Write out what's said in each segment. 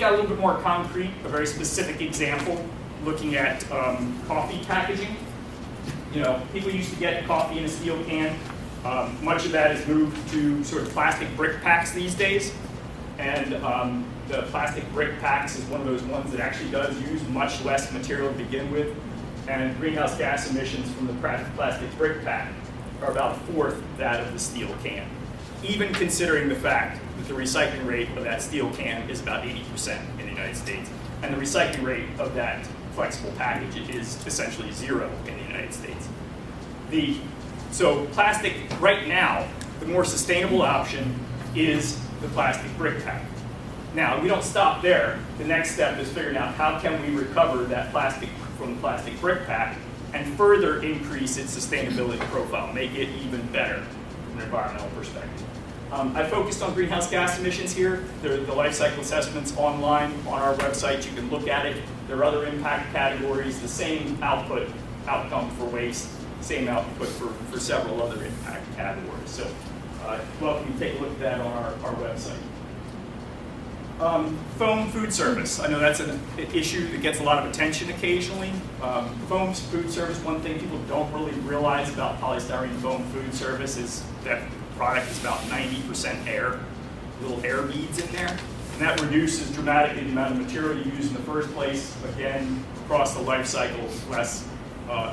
that a little bit more concrete, a very specific example, looking at coffee packaging. You know, people used to get coffee in a steel can. Much of that has moved to sort of plastic brick packs these days. And the plastic brick packs is one of those ones that actually does use much less material to begin with. And greenhouse gas emissions from the plastic brick pack are about a fourth that of the steel can, even considering the fact that the recycling rate of that steel can is about 80% in the United States. And the recycling rate of that flexible package is essentially zero in the United States. So plastic, right now, the more sustainable option is the plastic brick pack. Now, we don't stop there. The next step is figuring out how can we recover that plastic from the plastic brick pack and further increase its sustainability profile, make it even better from an environmental perspective. I focused on greenhouse gas emissions here. There are the life cycle assessments online on our website. You can look at it. There are other impact categories, the same outcome for waste, same output for several other impact categories. So welcome to take a look at that on our website. Foam food service. I know that's an issue that gets a lot of attention occasionally. Foam food service, one thing people don't really realize about polystyrene foam food service is that product is about 90% air, little air beads in there. And that reduces dramatically the amount of material you use in the first place. Again, across the life cycle, less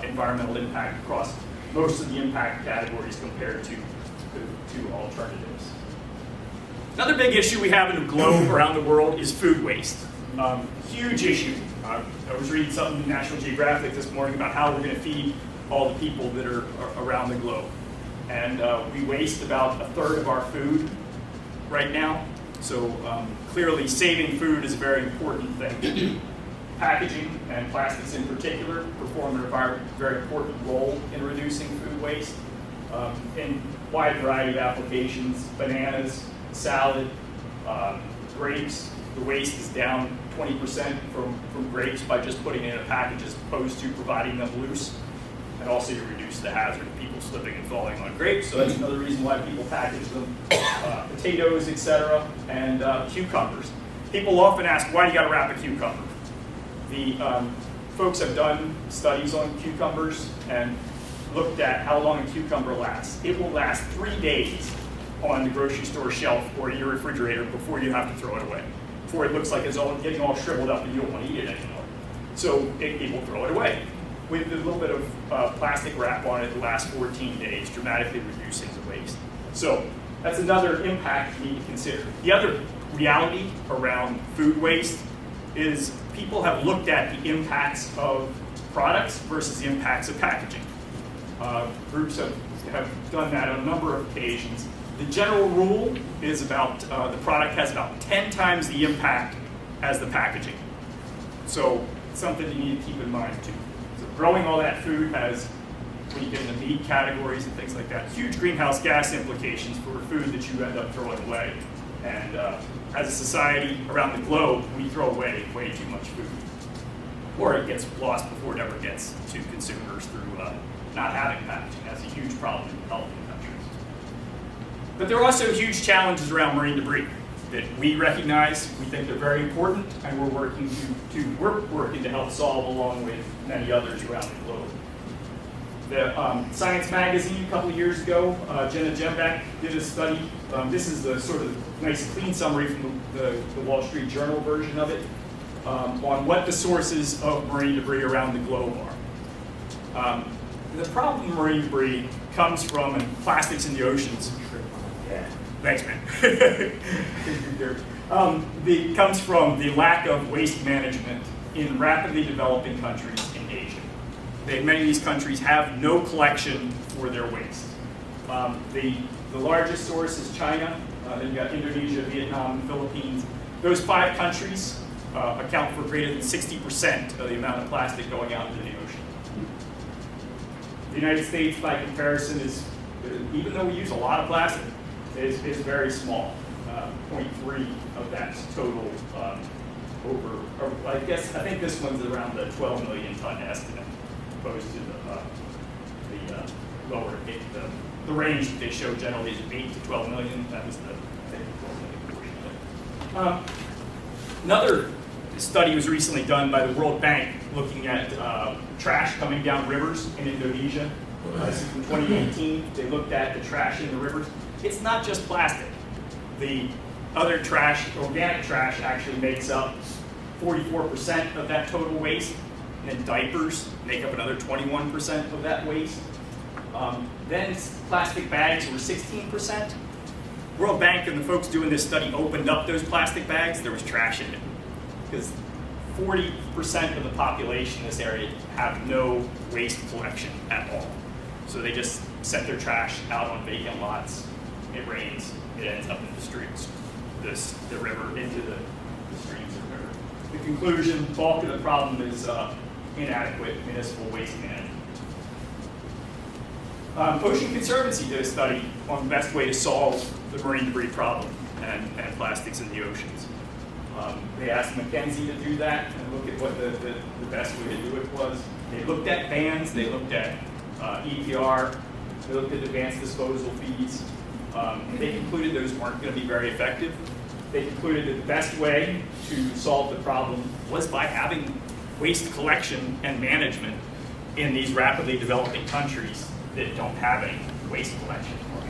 environmental impact across most of the impact categories compared to alternatives. Another big issue we have in the globe around the world is food waste. Huge issue. I was reading something in National Geographic this morning about how we're going to feed all the people that are around the globe. And we waste about a third of our food right now. So clearly saving food is a very important thing. Packaging and plastics in particular perform a very important role in reducing food waste in a wide variety of applications. Bananas, salad, grapes. The waste is down 20% from grapes by just putting it in a package as opposed to providing them loose. And also you reduce the hazard of people slipping and falling on grapes, so that's another reason why people package them. Potatoes, etc., and cucumbers. People often ask, why do you got to wrap a cucumber? The folks have done studies on cucumbers and looked at how long a cucumber lasts. It will last 3 days on the grocery store shelf or in your refrigerator before you have to throw it away, before it looks like it's getting all shriveled up and you don't want to eat it anymore. So it will throw it away. With a little bit of plastic wrap on it, it lasts 14 days, dramatically reducing the waste. So that's another impact you need to consider. The other reality around food waste is people have looked at the impacts of products versus the impacts of packaging. Groups have done that on a number of occasions. The general rule is about the product has about 10 times the impact as the packaging. So it's something you need to keep in mind too. Growing all that food has, when you get into meat categories and things like that, huge greenhouse gas implications for food that you end up throwing away. And as a society around the globe, we throw away way too much food. Or it gets lost before it ever gets to consumers through not having packaging. That's a huge problem in developing countries. But there are also huge challenges around marine debris that we recognize, we think they're very important, and we're working to help solve along with many others around the globe. The Science magazine a couple of years ago, Jenna Jembeck did a study. This is the sort of nice clean summary from the Wall Street Journal version of it, on what the sources of marine debris around the globe are. The problem with marine debris comes from plastics in the oceans. Yeah. Thanks, man. It comes from the lack of waste management in rapidly developing countries in Asia. Many of these countries have no collection for their waste. The largest source is China. Then you've got Indonesia, Vietnam, Philippines. Those 5 countries account for greater than 60% of the amount of plastic going out into the ocean. The United States, by comparison, is, even though we use a lot of plastic, is very small. 0.3 of that total I think this one's around the 12 million ton estimate, opposed to the lower, the range that they show generally is 8 to 12 million. That was the 12 million portion of it. Another study was recently done by the World Bank looking at trash coming down rivers in Indonesia. This is from 2018. They looked at the trash in the rivers. It's not just plastic. The other trash, organic trash, actually makes up 44% of that total waste, and then diapers make up another 21% of that waste. Then plastic bags were 16%. World Bank and the folks doing this study opened up those plastic bags. There was trash in it because 40% of the population in this area have no waste collection at all. So they just set their trash out on vacant lots. It rains, it ends up in the streets, the river, into the streams of the river. The conclusion, bulk of the problem is inadequate municipal waste management. Ocean Conservancy did a study on the best way to solve the marine debris problem and plastics in the oceans. They asked McKinsey to do that and look at what the best way to do it was. They looked at bans, they looked at EPR, they looked at advanced disposal fees, and they concluded those weren't going to be very effective. They concluded that the best way to solve the problem was by having waste collection and management in these rapidly developing countries that don't have any waste collection or